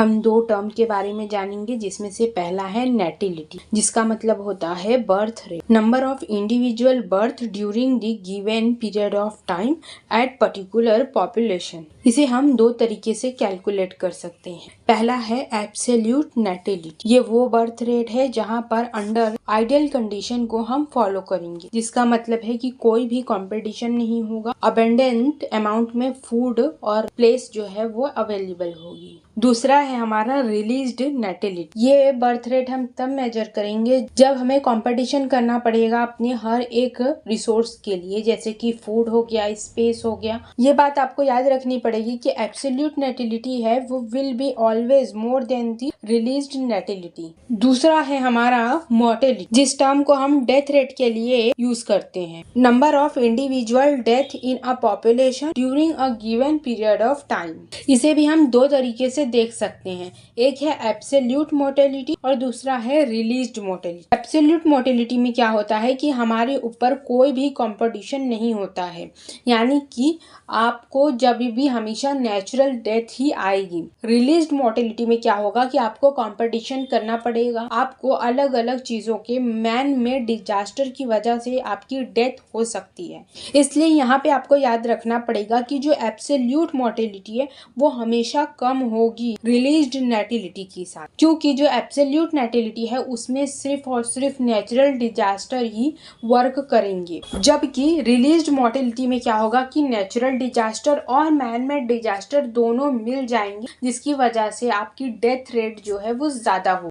हम दो टर्म के बारे में जानेंगे, जिसमें से पहला है नेटिलिटी, जिसका मतलब होता है birth rate, number of individual birth during the given period of time at particular population. इसे हम दो तरीके से कैलकुलेट कर सकते हैं। पहला है एब्सोल्यूट नेटिलिटी। ये वो बर्थ रेट है जहां पर अंडर आइडियल कंडीशन को हम फॉलो करेंगे, जिसका मतलब है कि कोई भी कंपटीशन नहीं होगा, अबंडेंट अमाउंट में फूड और प्लेस जो है वो अवेलेबल होगी। दूसरा है हमारा रिलीज्ड नेटिलिटी। ये बर्थ रेट हम तब मेजर करेंगे जब हमें कंपटीशन करना पड़ेगा अपने हर एक रिसोर्स के लिए, जैसे कि फूड हो गया, स्पेस हो गया। ये बात आपको याद रखनी पड़ेगी कि एब्सोल्यूट नेटिलिटी है वो will be always more than the released natality. दूसरा है हमारा मोर्टेलिटी, जिस टर्म को हम डेथ रेट के लिए यूज करते हैं। Number of individual death in a population during a given period of time. इसे भी हम दो तरीके से देख सकते हैं, एक है एब्सोल्यूट मोर्टेलिटी और दूसरा है रिलीज्ड मोर्टेलिटी। एब्सोल्यूट मोर्टेलिटी में क्या होता है कि हमारे ऊपर कोई भी कंपटीशन नहीं होता है, यानी कि आपको जब भी हमेशा नेचुरल डेथ ही आएगी। रिलीज्ड मोर्टेलिटी में क्या होगा कि आपको कंपटीशन करना पड़ेगा, आपको अलग अलग चीजों के मैन मेड डिजास्टर की वजह से आपकी डेथ हो सकती है। इसलिए यहाँ पे आपको याद रखना पड़ेगा कि जो एब्सोल्यूट मोर्टेलिटी है वो हमेशा कम होगी रिलीज्ड नेटिलिटी के साथ, क्योंकि जो एब्सोल्यूट नेटिलिटी है उसमें सिर्फ और सिर्फ नेचुरल डिजास्टर ही वर्क करेंगे, जबकि रिलीज्ड मोर्टेलिटी में क्या होगा कि नेचुरल डिजास्टर और मैन मेड डिजास्टर दोनों मिल जाएंगे, जिसकी वजह से आपकी डेथ रेट जो है वो ज्यादा होगी।